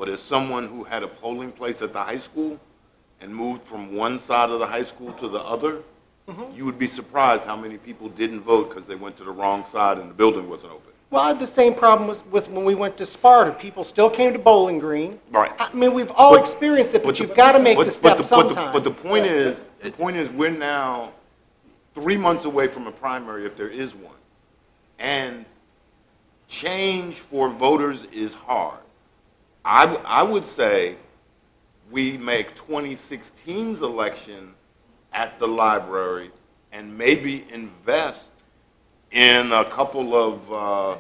but as someone who had a polling place at the high school and moved from one side of the high school to the other, you would be surprised how many people didn't vote because they went to the wrong side and the building wasn't open. Well, I had the same problem with when we went to Sparta. People still came to Bowling Green. Right. I mean, we've all experienced it, but you've got to make the step sometime. But the point is, we're now 3 months away from a primary, if there is one, and change for voters is hard. I would say we make 2016's election at the library and maybe invest in a couple of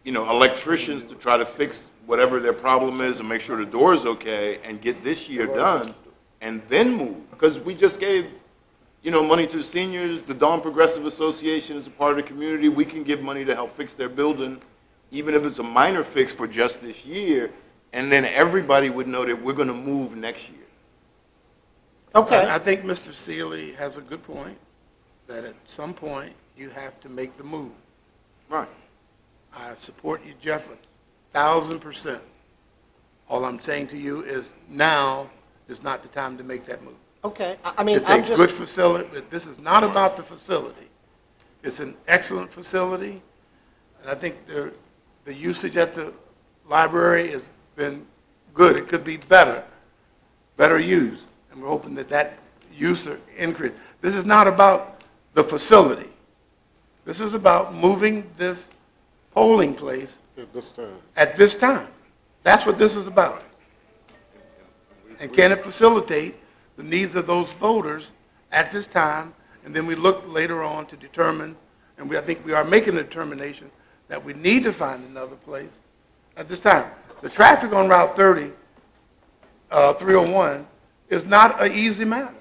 electricians to try to fix whatever their problem is and make sure the door is okay and get this year done and then move. Because we just gave money to the seniors. The Dawn Progressive Association is a part of the community. We can give money to help fix their building, even if it's a minor fix for just this year, and then everybody would know that we're going to move next year. Okay. I think Mr. Seeley has a good point, that at some point you have to make the move. Right. I support you, Jeff, 1,000%. All I'm saying to you is now is not the time to make that move. Okay. I mean, it's a good facility, but this is not about the facility. It's an excellent facility, and I think the usage at the library has been good. It could be better used, and we're hoping that use will increase. This is not about the facility. This is about moving this polling place at this time. That's what this is about. And can it facilitate the needs of those voters at this time? And then we look later on to determine, and I think we are making a determination that we need to find another place at this time. The traffic on Route 301 is not an easy matter.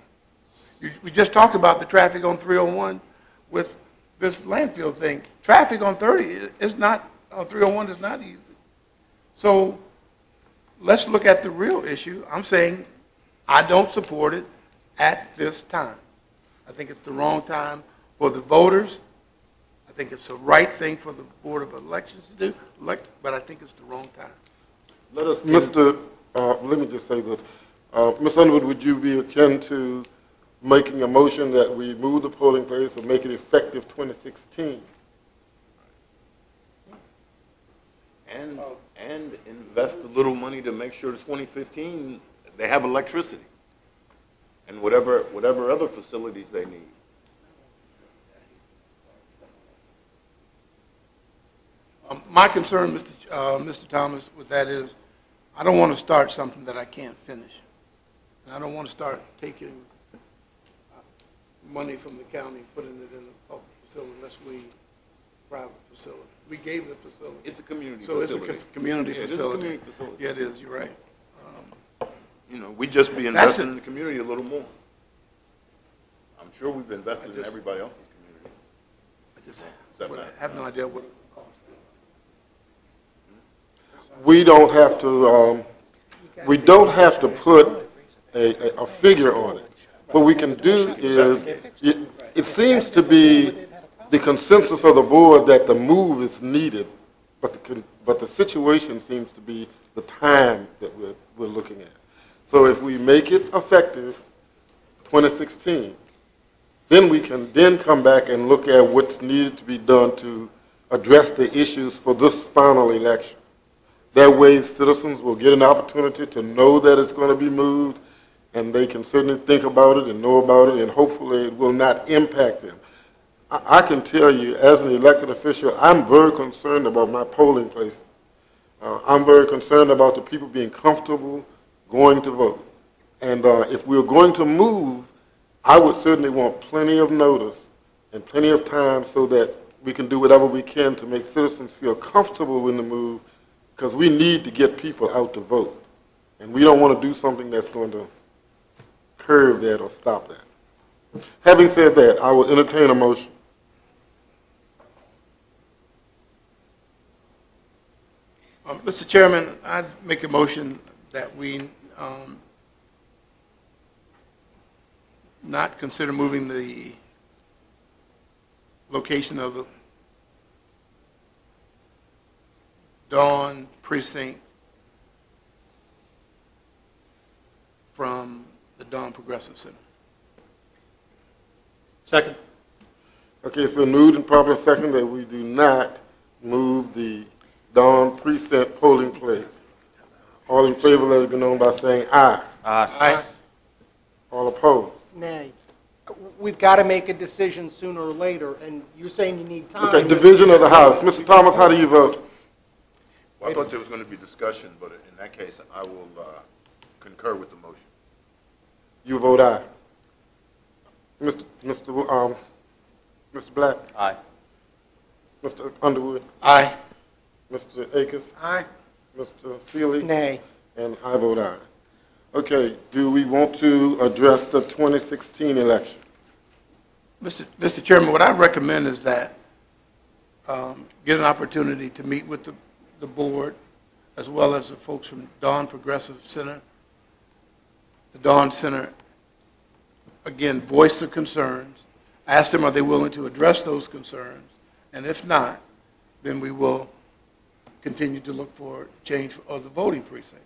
We just talked about the traffic on 301 with this landfill thing. Traffic on 301 is not easy. So let's look at the real issue. I'm saying I don't support it at this time. I think it's the wrong time for the voters. I think it's the right thing for the Board of Elections to do, but I think it's the wrong time. Let me just say this. Ms. Underwood, would you be akin to making a motion that we move the polling place and make it effective 2016? And invest a little money to make sure the 2015 they have electricity and whatever other facilities they need. My concern, Mr. Thomas, with that is I don't want to start something that I can't finish. And I don't want to start taking money from the county and putting it in a public facility unless we private facility. We gave the facility. It's a community facility. So it's a community facility. It is a community facility. Yeah, it is. You're right. We just be investing in the community a little more. I'm sure we've invested in everybody else's community. I have no idea what it costs. We don't have to put a figure on it. What we can do is, it seems to be the consensus of the board that the move is needed, but the situation seems to be the time that we're looking at. So if we make it effective 2016, then we can then come back and look at what's needed to be done to address the issues for this final election. That way citizens will get an opportunity to know that it's going to be moved, and they can certainly think about it and know about it, and hopefully it will not impact them. I can tell you, as an elected official, I'm very concerned about my polling places. I'm very concerned about the people being comfortable going to vote. And if we're going to move, I would certainly want plenty of notice and plenty of time so that we can do whatever we can to make citizens feel comfortable in the move, because we need to get people out to vote. And we don't want to do something that's going to curb that or stop that. Having said that, I will entertain a motion. Mr. Chairman, I'd make a motion that we not consider moving the location of the Dawn precinct from the Dawn Progressive Center. Second. Okay, it's been moved and properly second that we do not move the Dawn precinct polling place. All in favor, let it be known by saying aye. Aye. All opposed? Nay. We've got to make a decision sooner or later, and you're saying you need time. Okay, division of the House. Mr. Thomas, how do you vote? Well, I thought there was going to be discussion, but in that case, I will concur with the motion. You vote aye. Mr. Black? Aye. Mr. Underwood? Aye. Mr. Akers? Aye. Mr. Seeley? Nay. And I vote aye. Okay, do we want to address the 2016 election? Mr. Chairman, what I recommend is that get an opportunity to meet with the board, as well as the folks from Dawn Progressive Center. The Dawn Center, again, voice their concerns, ask them are they willing to address those concerns, and if not, then we will continue to look for change of the voting precinct.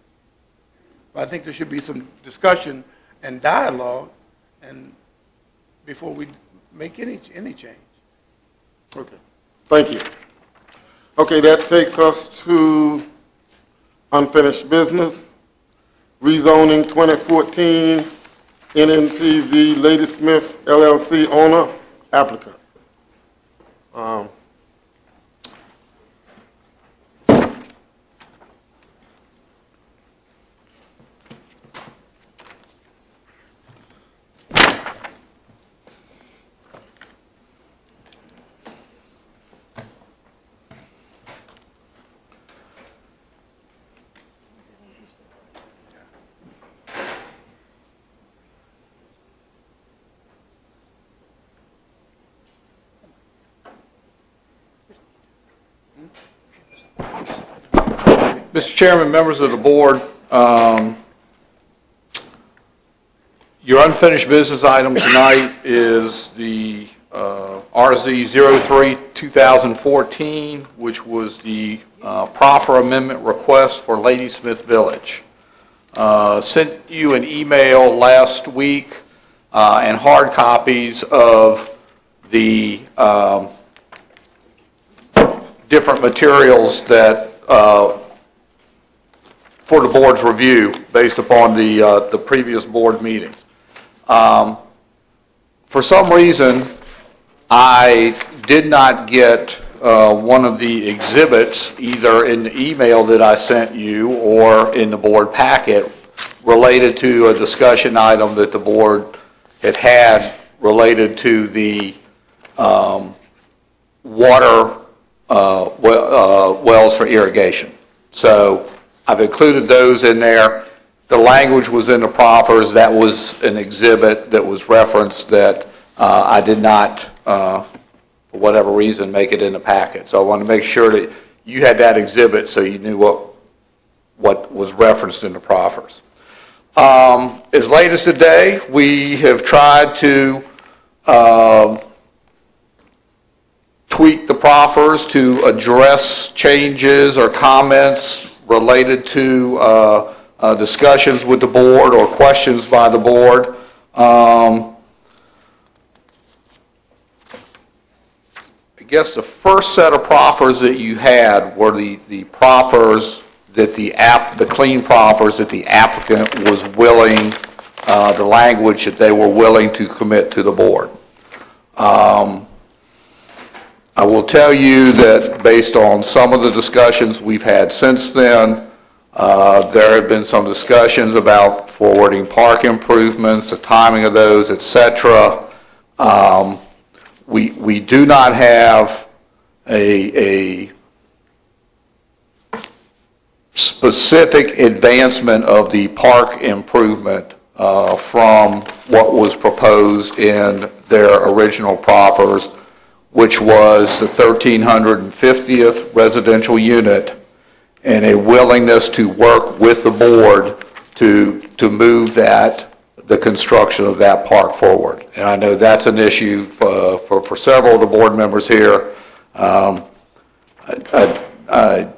But I think there should be some discussion and dialogue and before we make any change. Okay, thank you. Okay, that takes us to unfinished business. Rezoning 2014, NNPV Ladysmith LLC owner, applicant. Mr. Chairman, members of the board, your unfinished business item tonight is the RZ 03-2014, which was the proffer amendment request for Ladysmith Village. Sent you an email last week and hard copies of the different materials that for the board's review based upon the previous board meeting. For some reason, I did not get one of the exhibits either in the email that I sent you or in the board packet related to a discussion item that the board had related to the water wells for irrigation. So I've included those in there. The language was in the proffers. That was an exhibit that was referenced that I did not, for whatever reason, make it in the packet. So I want to make sure that you had that exhibit so you knew what was referenced in the proffers. As late as today, we have tried to tweak the proffers to address changes or comments related to discussions with the board or questions by the board. I guess the first set of proffers that you had were the proffers that the clean proffers that the applicant was willing, the language that they were willing to commit to the board. I will tell you that based on some of the discussions we've had since then, there have been some discussions about forwarding park improvements, the timing of those, etc. We do not have a specific advancement of the park improvement from what was proposed in their original proffers, which was the 1,350th residential unit, and a willingness to work with the board to move the construction of that park forward. And I know that's an issue for several of the board members here. I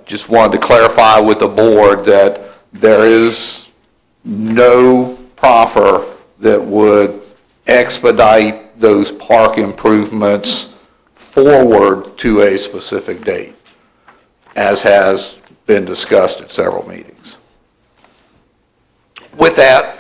just wanted to clarify with the board that there is no proffer that would expedite those park improvements forward to a specific date, as has been discussed at several meetings. With that,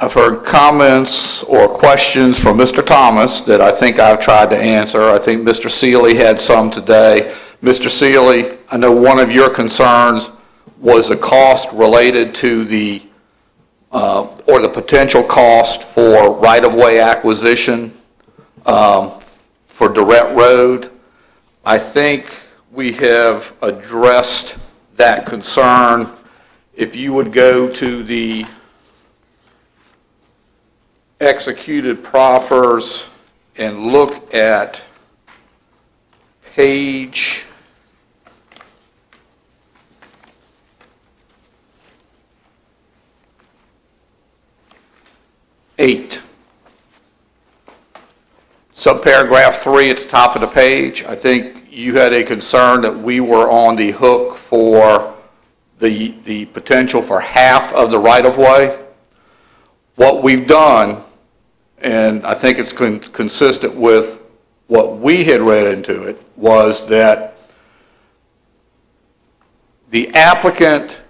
I've heard comments or questions from Mr. Thomas that I think I've tried to answer. I think Mr. Seeley had some today. Mr. Seeley, I know one of your concerns was the cost related to the, or the potential cost for right-of-way acquisition for Durrett Road. I think we have addressed that concern. If you would go to the executed proffers and look at page 8, subparagraph 3 at the top of the page. I think you had a concern that we were on the hook for the potential for half of the right-of-way. What we've done, and I think it's consistent with what we had read into it, was that the applicant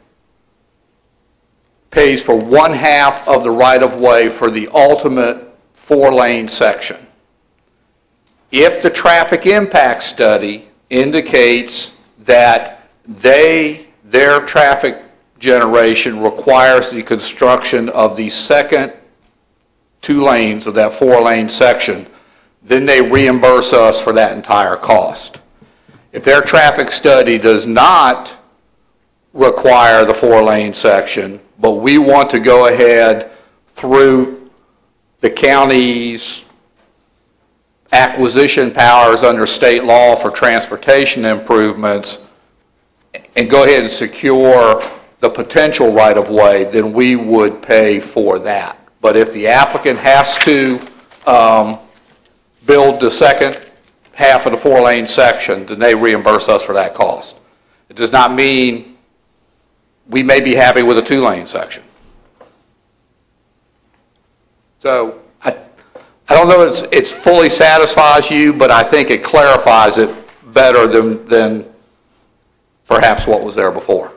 pays for 1/2 of the right-of-way for the ultimate 4-lane section. If the traffic impact study indicates that their traffic generation requires the construction of the second 2 lanes of that 4-lane section, then they reimburse us for that entire cost. If their traffic study does not require the 4-lane section, but we want to go ahead through the county's acquisition powers under state law for transportation improvements and go ahead and secure the potential right-of-way, then we would pay for that. But if the applicant has to build the second half of the 4-lane section, then they reimburse us for that cost. It does not mean we may be happy with a 2-lane section. So I don't know if it fully satisfies you, but I think it clarifies it better than perhaps what was there before.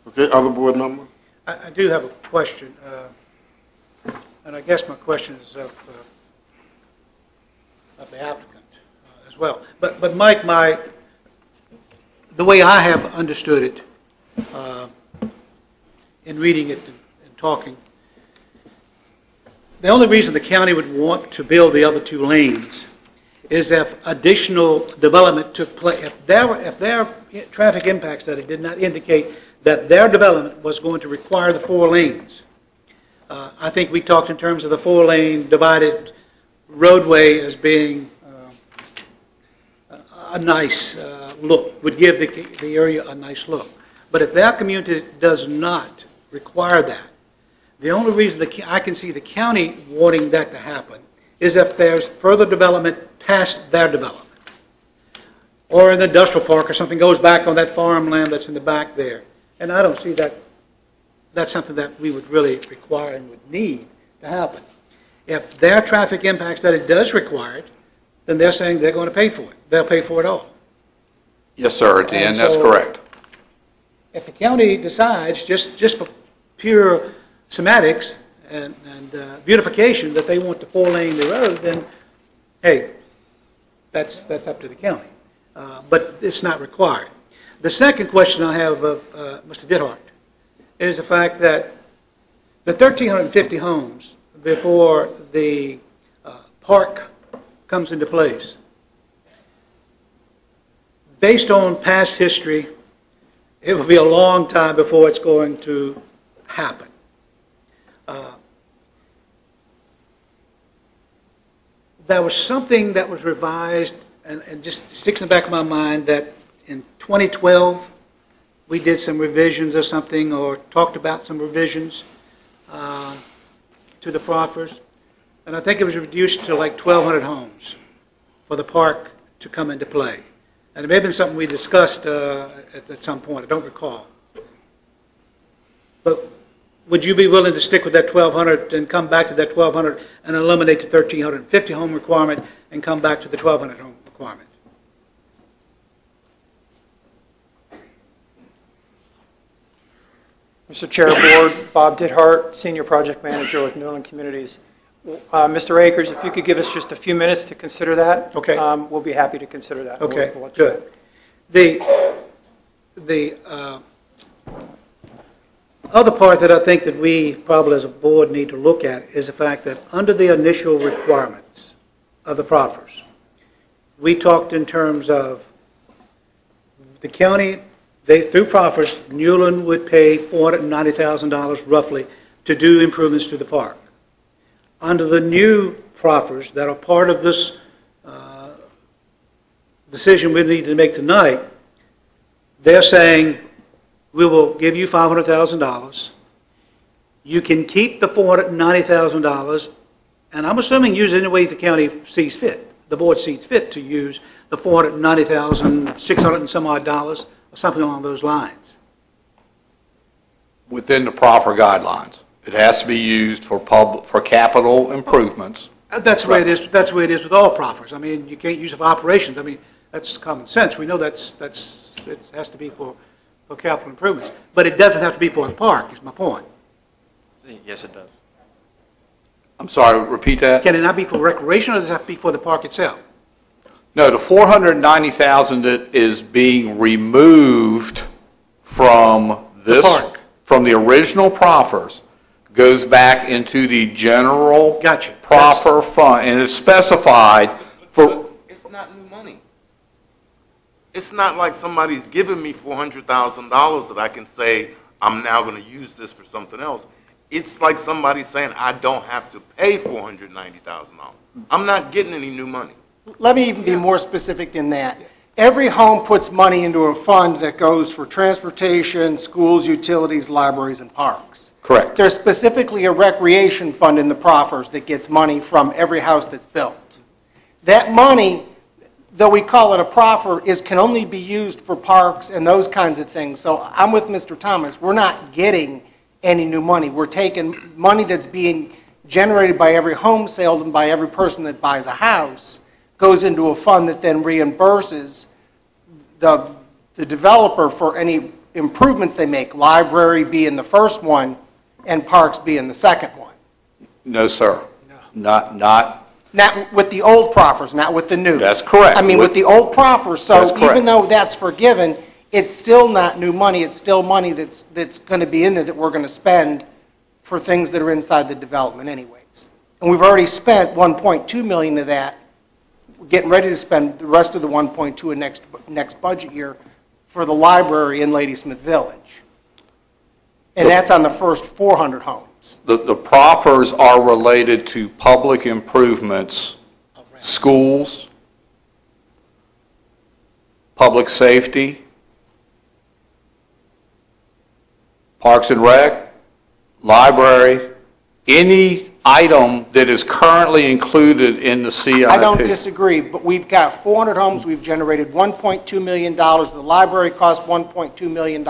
Okay, other board members? I do have a question, and I guess my question is of the applicant as well. But Mike, the way I have understood it, in reading it and talking, the only reason the county would want to build the other 2 lanes is if additional development took place. If their traffic impact study did not indicate that their development was going to require the 4 lanes. I think we talked in terms of the 4-lane divided roadway as being a nice look, would give the area a nice look. But if that community does not require that, the only reason I can see the county wanting that to happen is if there's further development past their development. Or an industrial park or something goes back on that farmland that's in the back there. And I don't see that that's something that we would really require and would need to happen. If their traffic impact study does require it, then they're saying they're going to pay for it. They'll pay for it all. Yes, sir, Dan, that's correct. If the county decides, just for pure semantics and beautification, that they want to 4-lane the road, then, hey, that's up to the county. But it's not required. The second question I have of Mr. Dithart is the fact that the 1,350 homes before the park comes into place, based on past history, it will be a long time before it's going to happen. There was something that was revised, and just sticks in the back of my mind, that in 2012 we did some revisions or something, or talked about some revisions. to the proffers, and I think it was reduced to like 1,200 homes for the park to come into play. And it may have been something we discussed at some point, I don't recall. But would you be willing to stick with that 1,200 and come back to that 1,200 and eliminate the 1,350 home requirement and come back to the 1,200 home requirement? Mr. Chair, Board, Bob Dithart, Senior Project Manager with Newland Communities. Mr. Akers, if you could give us just a few minutes to consider that. Okay. We'll be happy to consider that. Okay, We'll let you know. good. The other part that I think that we probably as a board need to look at is the fact that under the initial requirements of the proffers, we talked in terms of the county, through proffers, Newland would pay $490,000 roughly to do improvements to the park. Under the new proffers that are part of this decision we need to make tonight, they're saying, we will give you $500,000. You can keep the $490,000, and I'm assuming use it any way the county sees fit, the board sees fit to use the $490,600 and some odd dollars, or something along those lines. Within the proffer guidelines. It has to be used for capital improvements. That's the way it is. That's the way it is with all proffers. I mean, you can't use it for operations. I mean, that's common sense. We know it has to be for capital improvements, but it doesn't have to be for the park. Is my point. Yes, it does. I'm sorry, repeat that? Can it not be for recreation, or does it have to be for the park itself? No, the $490,000 that is being removed from this, park. from the original proffers, goes back into the general Gotcha. proffer fund, and it's specified for. It's not new money. It's not like somebody's giving me $400,000 that I can say, I'm now going to use this for something else. It's like somebody saying, I don't have to pay $490,000. I'm not getting any new money. Let me even be more specific than that. Every home puts money into a fund that goes for transportation, schools, utilities, libraries, and parks. Correct. There's specifically a recreation fund in the proffers that gets money from every house that's built. That money, though we call it a proffer, can only be used for parks and those kinds of things. So I'm with Mr. Thomas. We're not getting any new money. We're taking money that's being generated by every home sale and by every person that buys a house, goes into a fund that then reimburses the developer for any improvements they make, library being the first one and parks being the second one. No, sir. No. Not with the old proffers, not with the new. That's correct. I mean, with the old proffers, so That's correct. even though that's forgiven, it's still not new money. It's still money that's going to be in there that we're going to spend for things that are inside the development anyways. And we've already spent $1.2 million of that. We're getting ready to spend the rest of the 1.2 in next budget year for the library in Ladysmith Village. And that's on the first 400 homes. The proffers are related to public improvements, schools, public safety, Parks and Rec, library, any item that is currently included in the CIP. I don't disagree, but we've got 400 homes. We've generated $1.2 million. The library cost $1.2 million.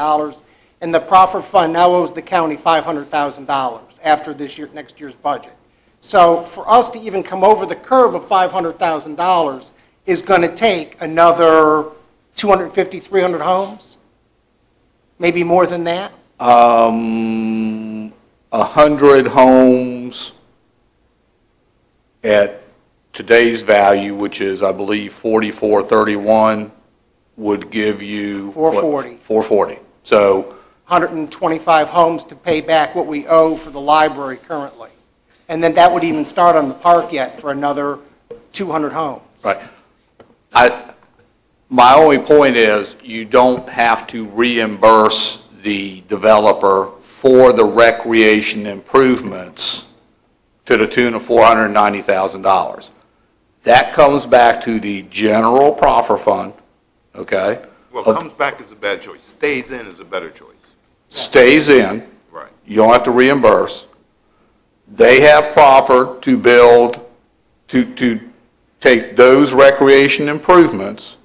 And the proffer fund now owes the county $500,000 after next year's budget. So for us to even come over the curve of $500,000 is going to take another 250, 300 homes, maybe more than that. 100 homes at today's value, which is, I believe, 4431, would give you 440. What? 440. So 125 homes to pay back what we owe for the library currently. And then that would even start on the park yet for another 200 homes. right. My only point is you don't have to reimburse the developer for the recreation improvements to the tune of $490,000. That comes back to the general proffer fund, okay? Well, comes back is a bad choice. Stays in is a better choice. Stays in. Right. You don't have to reimburse. They have proffered to build, to take those recreation improvements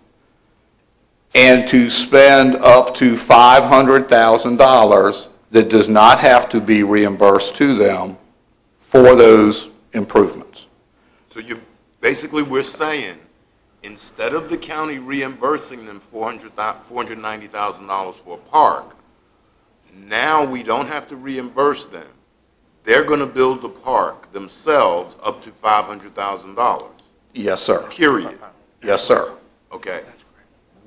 and to spend up to $500,000 that does not have to be reimbursed to them for those improvements. So basically we're saying, instead of the county reimbursing them $490,000 for a park, now we don't have to reimburse them. They're going to build the park themselves up to $500,000. Yes, sir. Period. Yes, sir. Okay.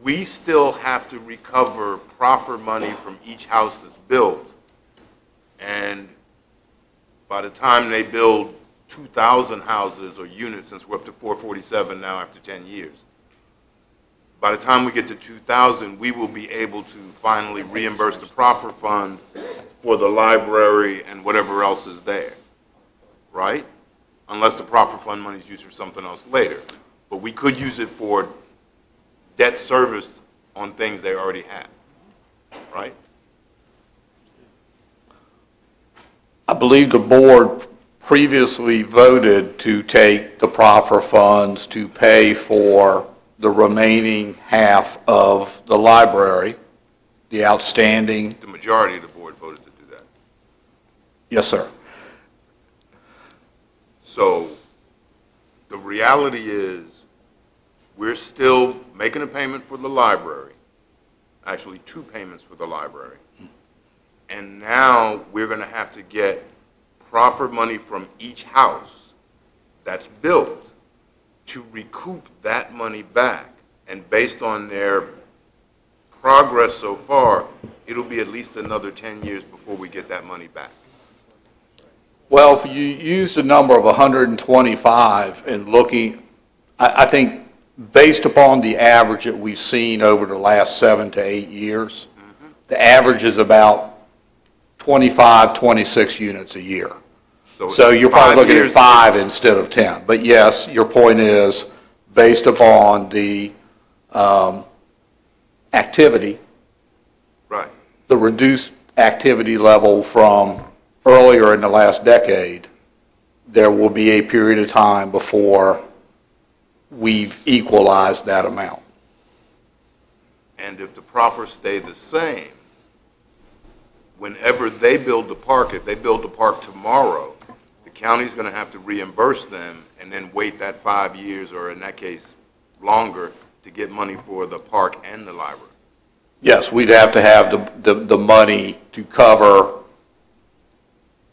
We still have to recover proffer money from each house that's built. And by the time they build 2,000 houses or units, since we're up to 447 now after 10 years, by the time we get to 2,000, we will be able to finally reimburse the proffer fund for the library and whatever else is there, right? Unless the proffer fund money is used for something else later. But we could use it for debt service on things they already have, right? I believe the board previously voted to take the proffer funds to pay for the remaining half of the library, the outstanding. The majority of the board voted to do that. Yes, sir. So the reality is we're still making a payment for the library, actually 2 payments for the library. And now we're going to have to get proffer money from each house that's built to recoup that money back. And based on their progress so far, it'll be at least another 10 years before we get that money back. Well, if you use the number of 125 and looking, I think based upon the average that we've seen over the last 7 to 8 years, the average is about 25, 26 units a year. So you're probably looking at 5 instead of 10. But yes, your point is, based upon the activity, Right. the reduced activity level from earlier in the last decade, there will be a period of time before we've equalized that amount. And if the proffers stay the same, whenever they build the park, if they build the park tomorrow, the county's going to have to reimburse them and then wait that 5 years, or in that case, longer, to get money for the park and the library. Yes, we'd have to have the money to cover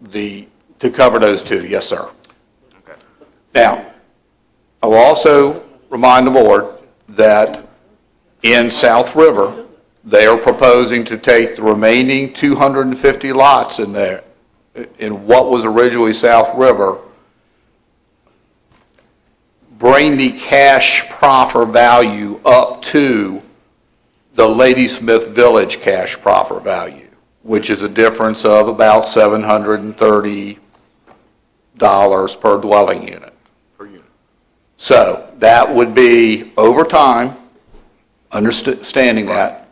those two. Yes, sir. Okay. Now, I will also remind the board that in South River, they are proposing to take the remaining 250 lots in there, in what was originally South River, bring the cash proffer value up to the Ladysmith Village cash proffer value, which is a difference of about $730 per dwelling unit. Per unit. So that would be, over time, understanding that,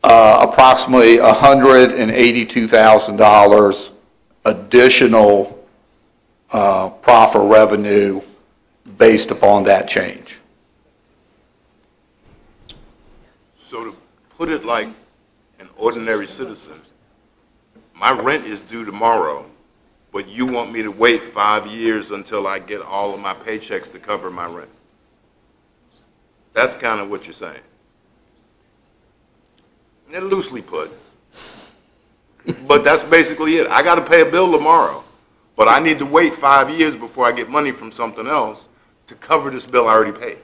approximately $182,000 additional proffer revenue based upon that change. So to put it like an ordinary citizen, my rent is due tomorrow, but you want me to wait 5 years until I get all of my paychecks to cover my rent. That's kind of what you're saying. And loosely put. But that's basically it. I got to pay a bill tomorrow, but I need to wait 5 years before I get money from something else to cover this bill I already paid.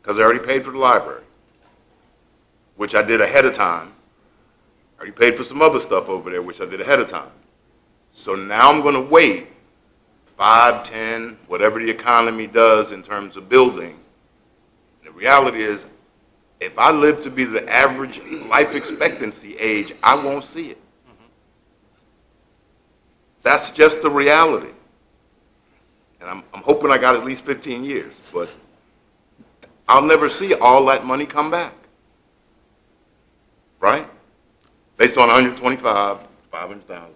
Because I already paid for the library, which I did ahead of time. I already paid for some other stuff over there, which I did ahead of time. So now I'm going to wait 5, 10, whatever the economy does in terms of building. The reality is, if I live to be the average life expectancy age, I won't see it. That's just the reality. And I'm hoping I got at least 15 years, but I'll never see all that money come back. Right? Based on 125, 500,000.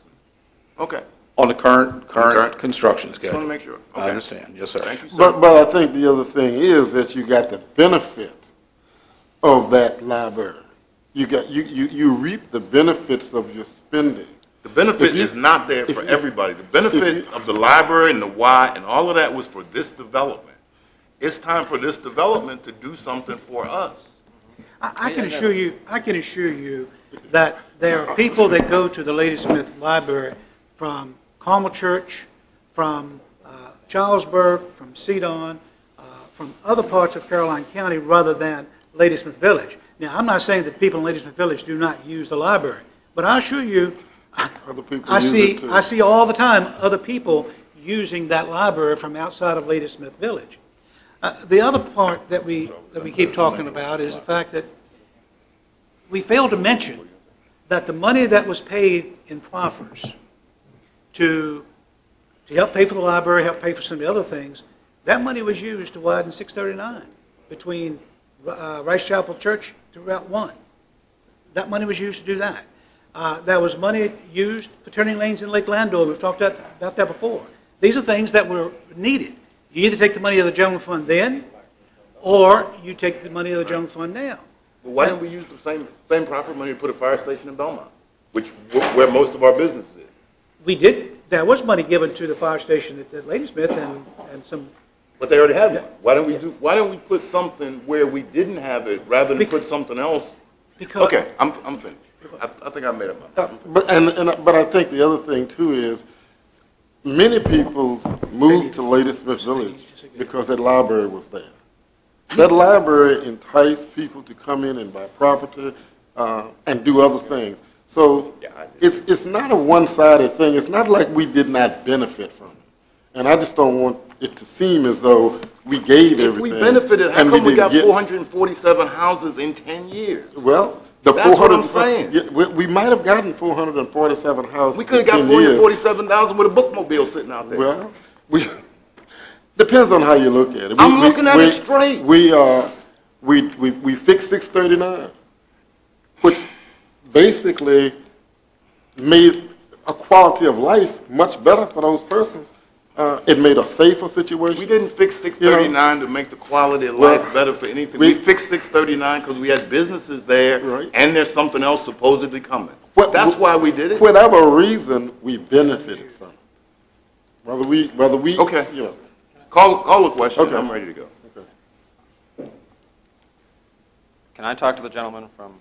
Okay. On the current Current. construction Just want to schedule. make sure. I Okay. understand, yes, sir. Thank you, sir. But I think the other thing is that you got the benefit of that library. You reap the benefits of your spending. The benefit If you- is not there for everybody. The benefit of the library and the why and all of that was for this development. It's time for this development to do something for us. I can assure you that there are people that go to the Lady Smith Library from Carmel Church, from Charlesburg, from Cedon, from other parts of Caroline County rather than Lady Smith Village. Now, I'm not saying that people in Lady Smith Village do not use the library, but I assure you, Other people I use see, it too. I see all the time other people using that library from outside of Lady Smith Village. The other part that we keep talking about is the fact that we fail to mention that the money that was paid in proffers to help pay for the library, help pay for some of the other things, that money was used to widen 639 between Rice Chapel Church to Route 1. That money was used to do that. That was money used for turning lanes in Lake Landor. We've talked about that before. These are things that were needed. You either take the money of the general fund then, or you take the money of the general fund now. But why didn't we use the same profit money to put a fire station in Belmont, where most of our business is? We did. There was money given to the fire station at Ladysmith and some. But they already have it. Why don't we put something where we didn't have it rather than put something else? Because Okay, I'm finished. I think I made up my mind. But I think the other thing too is many people moved to Ladysmith Village because that library was there. That library enticed people to come in and buy property and do other things. So it's not a one-sided thing. It's not like we did not benefit from it. And I just don't want it to seem as though we gave If everything. we benefited, how and come we didn't got get- 447 houses in 10 years? Well, the That's what I'm 400 saying. yeah, we might have gotten 447 houses. We could have in got 10 years. 447,000 with a bookmobile sitting out there. Well, depends on how you look at it. I'm looking at it straight. We fixed 639, which basically made a quality of life much better for those persons. It made a safer situation. We didn't fix 639 to make the quality of life better for anything. We fixed 639 because we had businesses there, Right. and there's something else supposedly coming. What- That's why we did it. Whatever reason, we benefited from it. Whether we, Okay. you know. Call the question. Okay. I'm ready to go. Can I talk to the gentleman from?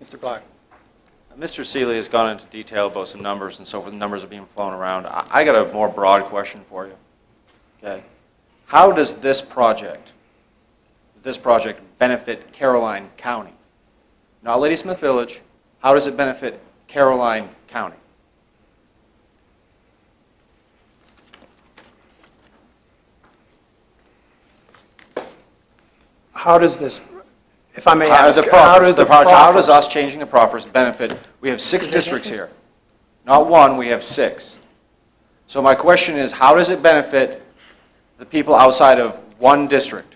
Mr. Black. Mr. Seeley has gone into detail about some numbers and so forth. The numbers are being flown around. I got a more broad question for you. Okay. How does this project benefit Caroline County? Not Ladysmith Village. How does it benefit Caroline County? How does this, if I may How ask, how does us changing the proffers benefit? We have 6 districts here. Not one, we have 6. So my question is, how does it benefit the people outside of one district?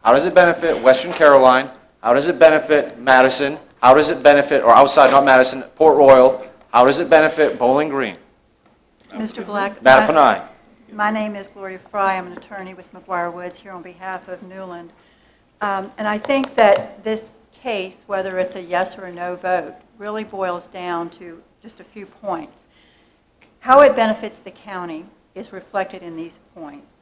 How does it benefit Western Caroline? How does it benefit Madison? How does it benefit, or outside, not Madison, Port Royal? How does it benefit Bowling Green? Mr. Black. Mattapanai? My name is Gloria Fry. I'm an attorney with McGuire Woods here on behalf of Newland. And I think that this case, whether it's a yes or a no vote, really boils down to just a few points. How it benefits the county is reflected in these points.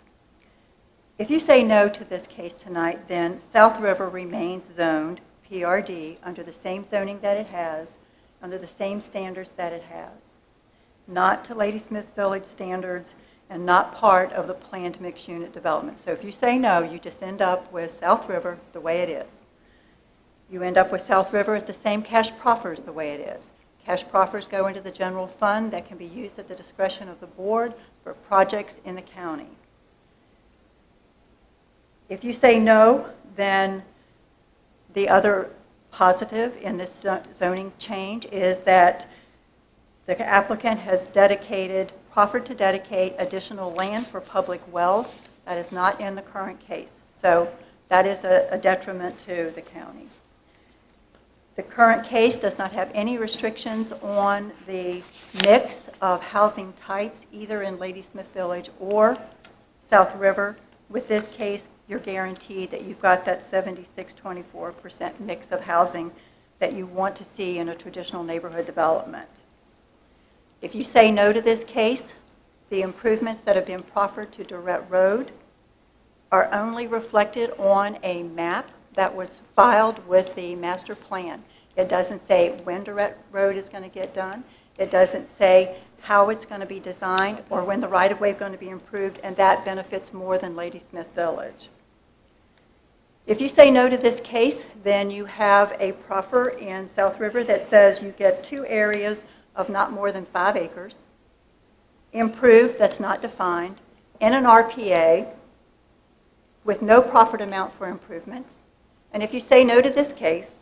If you say no to this case tonight, then South River remains zoned PRD under the same zoning that it has, under the same standards that it has, not to Ladysmith Village standards and not part of the planned mixed unit development. So if you say no, you just end up with South River the way it is. You end up with South River at the same cash proffers the way it is. Cash proffers go into the general fund that can be used at the discretion of the board for projects in the county. If you say no, then the other positive in this zoning change is that the applicant has proffered to dedicate additional land for public wells. That is not in the current case. So That is a detriment to the county. The current case does not have any restrictions on the mix of housing types, either in Ladysmith Village or South River. With this case, you're guaranteed that you've got that 76-24% mix of housing that you want to see in a traditional neighborhood development. If you say no to this case, the improvements that have been proffered to Durrett Road are only reflected on a map that was filed with the master plan. It doesn't say when Durrett Road is going to get done. It doesn't say how it's going to be designed or when the right-of-way is going to be improved, and that benefits more than Ladysmith Village. If you say no to this case, then you have a proffer in South River that says you get 2 areas of not more than 5 acres, improved, that's not defined, in an RPA with no proffered amount for improvements. And if you say no to this case,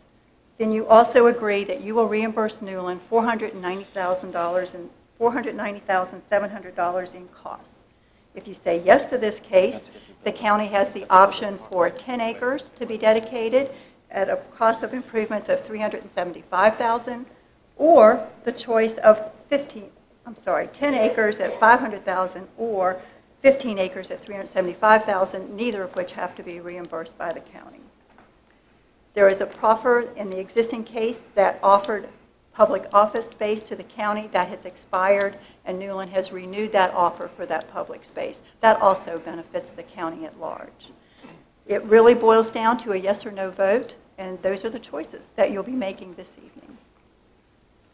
then you also agree that you will reimburse Newland $490,700 in costs. If you say yes to this case, the county has the option for 10 acres to be dedicated at a cost of improvements of $375,000, or the choice of 10 acres at $500,000 or 15 acres at $375,000, neither of which have to be reimbursed by the county. There is a proffer in the existing case that offered public office space to the county that has expired, and Newland has renewed that offer for that public space. That also benefits the county at large. It really boils down to a yes or no vote, and those are the choices that you'll be making this evening.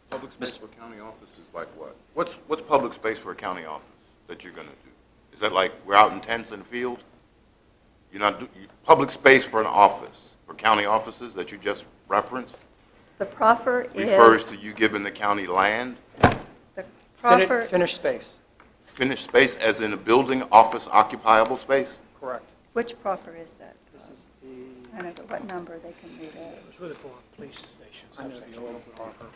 Public space for county office is like what? What's public space for a county office that you're going to do? Is that like we're out in tents in the field? You're not public space for an office, for county offices that you just referenced? The proffer refers to you giving the county land? The proffer, Finished space. Finished space as in a building, office, occupiable space? Correct. which proffer is that? This is the, I don't know what number they can read out. It was really for a police station. I know the old offer.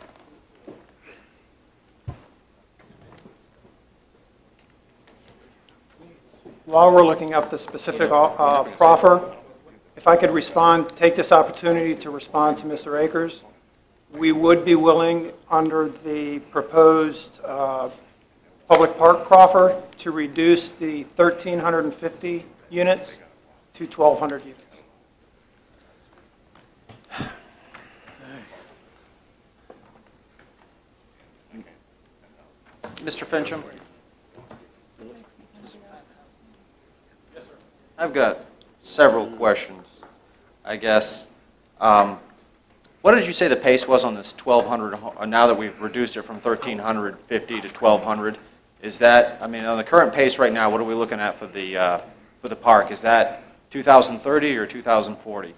While we're looking up the specific proffer, if I could respond, take this opportunity to respond to Mr. Akers. We would be willing, under the proposed public park proffer, to reduce the 1,350 units to 1,200 units. Mr. Fincham? I've got several questions, I guess. What did you say the pace was on this 1,200, now that we've reduced it from 1,350 to 1,200? Is that, I mean, on the current pace right now, what are we looking at for the park? Is that 2030 or 2040?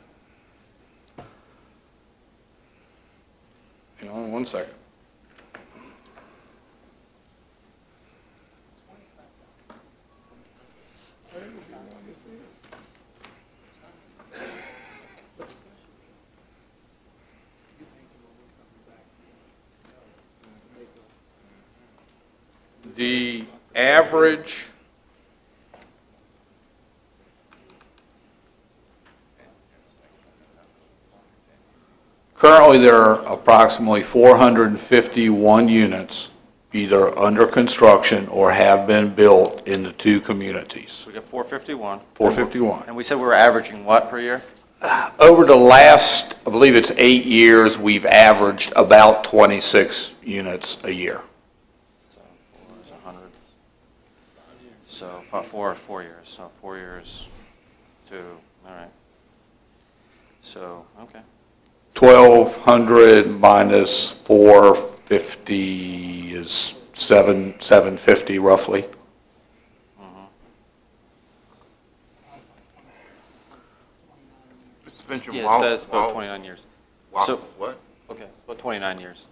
Hang on one second. The average currently there are approximately 451 units either under construction or have been built in the two communities. We got 451. 451. And we said we were averaging what per year? Over the last, I believe it's 8 years, we've averaged about 26 units a year. So 4 years. So 4 years to, all right. So, okay. 1,200 minus 450 is 750 roughly. Mr. Fincham, Yeah, that's about 29 years. So, what? okay, it's about 29 years.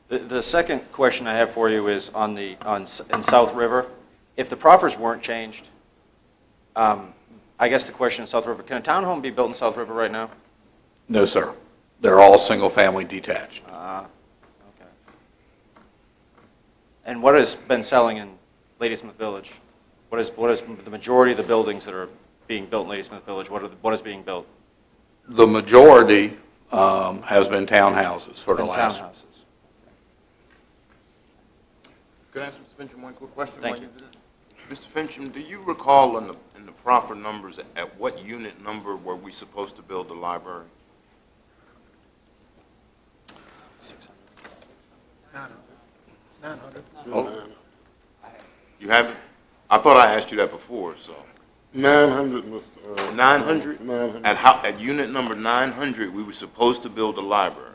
The second question I have for you is in South River. If the proffers weren't changed, I guess the question in South River, can a townhome be built in South River right now? No, sir. They're all single-family detached. Okay. And what has been selling in Ladysmith Village? What is the majority of the buildings that are being built in Ladysmith Village? What is being built? The majority has been townhouses for the last. Townhouses. Could I ask Mr. Fincham one quick question? Thank while you. do this? Mr. Fincham, do you recall in the proffer numbers, at what unit number were we supposed to build the library? 900. Oh, You haven't? I thought I asked you that before, so. 900, Mr. 900? 900. At unit number 900, we were supposed to build a library.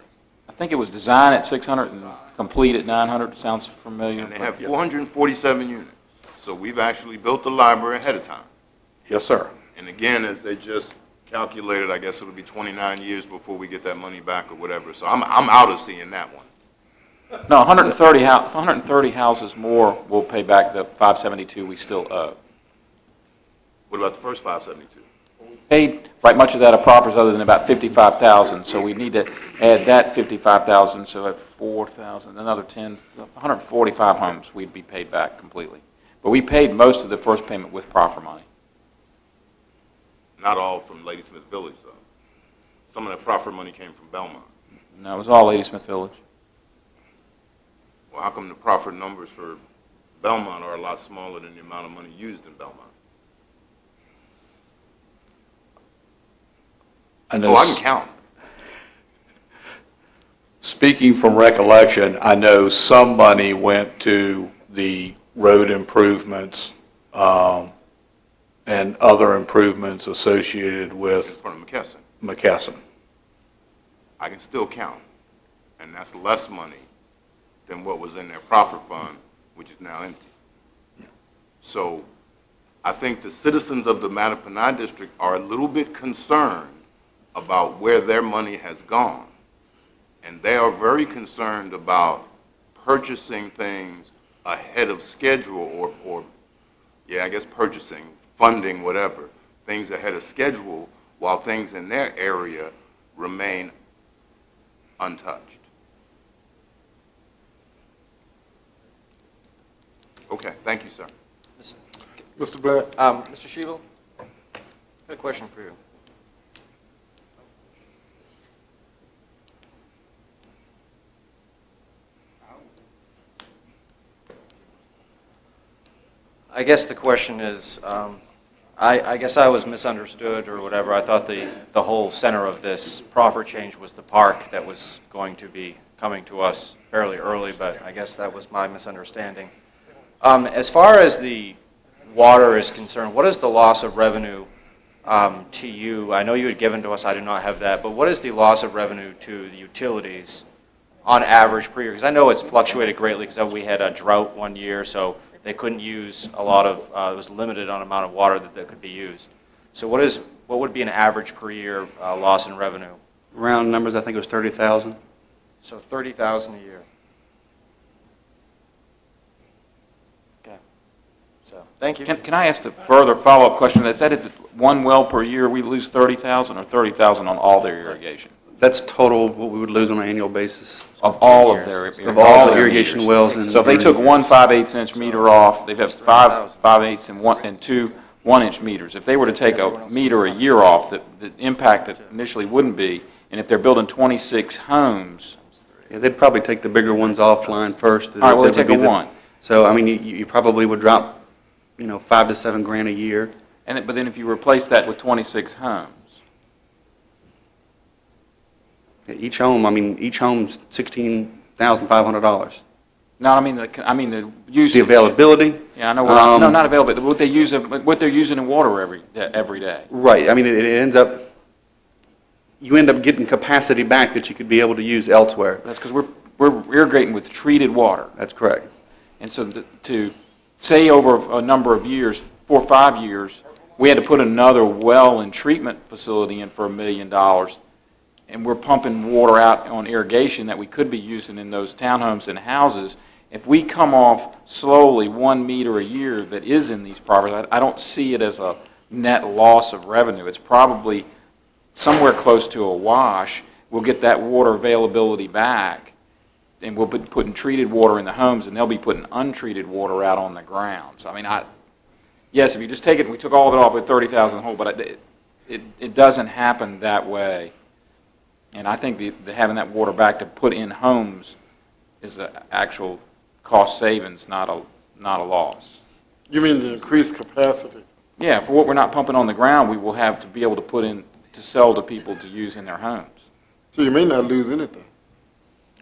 I think it was designed at 600 and complete at 900. Sounds familiar. And they have 447 units. So we've actually built the library ahead of time. yes, sir. And again, as they just calculated, I guess it'll be 29 years before we get that money back or whatever. So I'm out of seeing that one. No, 130 houses more will pay back the 572 we still owe. What about the first 572? Paid right much of that of proffers other than about 55,000. So we need to add that 55,000. So at 4,000, another 10, 145 homes we'd be paid back completely. But we paid most of the first payment with proffer money. Not all from Ladysmith Village, though. Some of that proffer money came from Belmont. No, it was all Ladysmith Village. Well, how come the proffer numbers for Belmont are a lot smaller than the amount of money used in Belmont? I know Oh, I can count. Speaking from recollection, I know some money went to the road improvements and other improvements associated In with front of McKesson. McKesson. I can still count. And that's less money than what was in their proffer fund, which is now empty. So I think the citizens of the Mattapanai district are a little bit concerned about where their money has gone. And they are very concerned about purchasing things ahead of schedule or I guess purchasing, funding, whatever, things ahead of schedule while things in their area remain untouched. Okay, thank you, sir. Mr. Black? Mr. Shebel, I have a question for you. I guess the question is, I guess I was misunderstood or whatever. I thought the whole center of this proffer change was the park that was going to be coming to us fairly early, but I guess that was my misunderstanding. As far as the water is concerned, what is the loss of revenue to you? I know you had given to us, I do not have that, but what is the loss of revenue to the utilities on average per year? Because I know it's fluctuated greatly because we had a drought one year, so they couldn't use a lot of, it was limited on amount of water that could be used. So what would be an average per year loss in revenue? Round numbers, I think it was 30,000. So 30,000 a year. Okay. So, thank you. Can I ask a further follow-up question? Is that if one well per year we lose 30,000 or 30,000 on all their irrigation? That's total what we would lose on an annual basis. Of all of their irrigation? Of all the irrigation wells. So if they took one 5/8" meter off, they've got 5 5/8 and 2 1-inch meters. If they were to take a meter a year off, the impact initially wouldn't be. And if they're building 26 homes, Yeah, they'd probably take the bigger ones offline first. all right, well, they That would take be a one. So, I mean, you probably would drop, $5 to $7 grand a year. But then if you replace that with 26 homes, Each home's $16,500. no, I mean the usage. The availability? Yeah, I know. No, not availability. What they're using in water every day. Right. I mean, you end up getting capacity back that you could be able to use elsewhere. That's because we're irrigating with treated water. That's correct. And so to say over a number of years, 4 or 5 years, we had to put another well and treatment facility in for $1 million, and we're pumping water out on irrigation that we could be using in those townhomes and houses. If we come off slowly 1 meter a year that is in these properties, I don't see it as a net loss of revenue. It's probably somewhere close to a wash. We'll get that water availability back, and we'll be putting treated water in the homes, and they'll be putting untreated water out on the ground. So, I mean, yes, if you just take it, we took all of it off with 30,000 whole, but it doesn't happen that way. And I think the having that water back to put in homes is an actual cost savings, not a loss. You mean the increased capacity? Yeah, for what we're not pumping on the ground, we will have to be able to put in to sell to people to use in their homes. So you may not lose anything.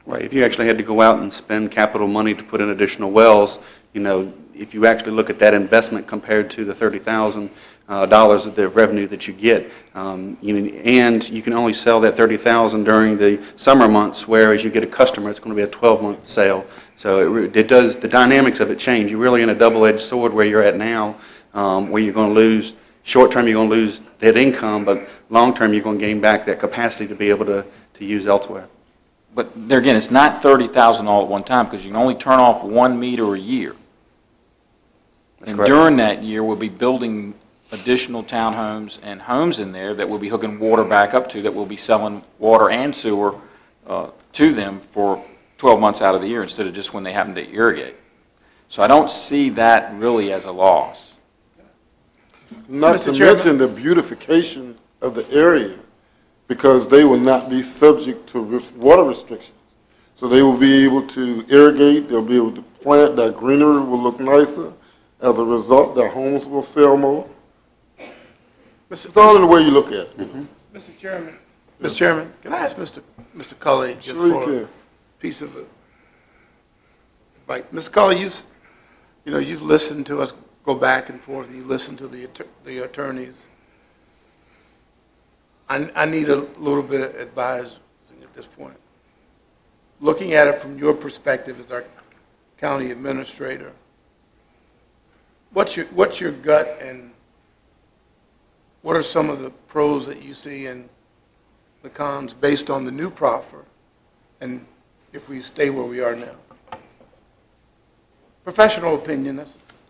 Right, if you actually had to go out and spend capital money to put in additional wells, you know, if you actually look at that investment compared to the $30,000 of the revenue that you get, and you can only sell that $30,000 during the summer months, whereas you get a customer, it's going to be a 12-month sale. So it does, the dynamics of it change. You're really in a double-edged sword where you're at now, where you're going to lose, short term you're going to lose that income, but long term you're going to gain back that capacity to be able to use elsewhere. But there again, it's not 30,000 all at one time because you can only turn off 1 meter a year. That's and correct. during that year, we'll be building additional townhomes and homes in there that we'll be hooking water back up to, that we'll be selling water and sewer to them for 12 months out of the year instead of just when they happen to irrigate. So I don't see that really as a loss. Not to mention the beautification of the area, because they will not be subject to water restrictions. So they will be able to irrigate, they'll be able to plant, that greenery will look nicer. As a result, their homes will sell more. It's all in the way you look at it. Mr. Chairman, Mr. Chairman, can I ask Mr. Culley just Sure you for a can. piece of advice? Mr. Culley, you've listened to us go back and forth, and you listen to the attorneys. I need a little bit of advice at this point. Looking at it from your perspective as our county administrator, what's your gut, and what are some of the pros that you see and the cons based on the new proffer, and if we stay where we are now? Professional opinion. I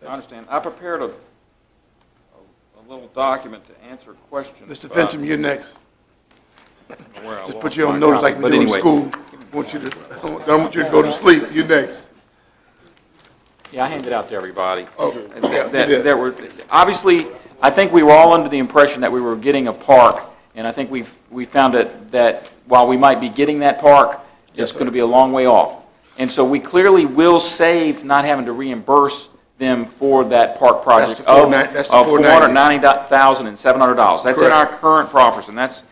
understand. I prepared a little document to answer questions. Mr. Fincham, you're next. Well, Just put you on notice like we do in school. I don't want you to go to sleep. You're next. Yeah, I handed it out to everybody. Okay. Yeah, you did. Obviously, I think we were all under the impression that we were getting a park, and I think we found that while we might be getting that park, it's going to be a long way off. And so we clearly will save not having to reimburse them for that park project of $490,700. That's in our current proffers, and that's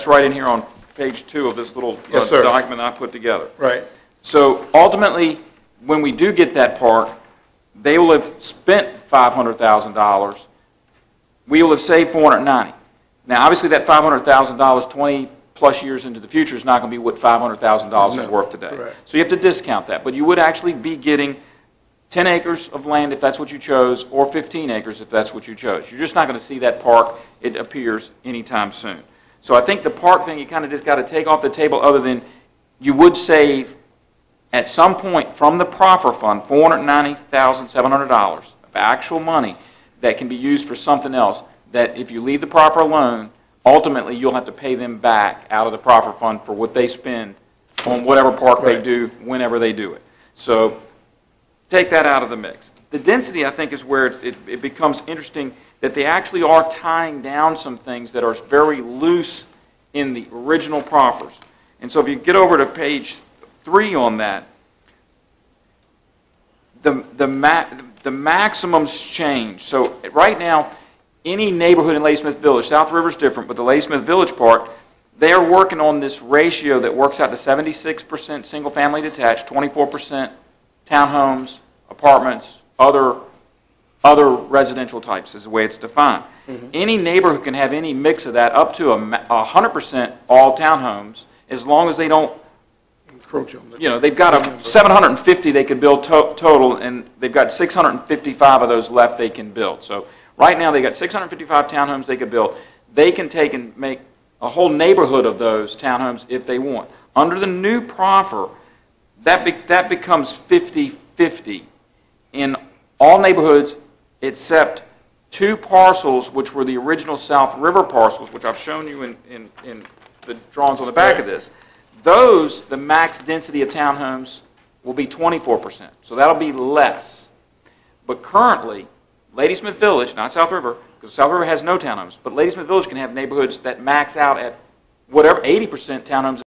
right in here on page 2 of this little document I put together. Right. So ultimately, when we do get that park, they will have spent $500,000. We will have saved $490,000. Now, obviously, that $500,000, 20 plus years into the future, is not going to be what $500,000 is worth today. Correct. So you have to discount that. But you would actually be getting 10 acres of land if that's what you chose, or 15 acres if that's what you chose. You're just not going to see that park, it appears, anytime soon. So I think the park thing you kind of just got to take off the table, other than you would save at some point from the proffer fund $490,700 of actual money that can be used for something else, that if you leave the proffer alone, ultimately you'll have to pay them back out of the proffer fund for what they spend on whatever park they do whenever they do it. So take that out of the mix. The density, I think, is where it becomes interesting that they actually are tying down some things that are very loose in the original proffers. And so if you get over to page 3 on that, the maximums change. So right now, any neighborhood in Ladysmith Village, South River is different, but the Ladysmith Village part, they are working on this ratio that works out to 76% single-family detached, 24% townhomes, apartments, other residential types is the way it's defined. Any neighborhood can have any mix of that up to 100% all townhomes, as long as they don't encroach on it. You know, they've got 750 they could build total, and they've got 655 of those left they can build. So right now they've got 655 townhomes they could build. They can take and make a whole neighborhood of those townhomes if they want. Under the new proffer, that becomes 50-50 in all neighborhoods except 2 parcels, which were the original South River parcels, which I've shown you in the drawings on the back of this. Those, the max density of townhomes will be 24%. So that'll be less. But currently, Ladysmith Village, not South River, because South River has no townhomes, but Ladysmith Village can have neighborhoods that max out at whatever, 80% townhomes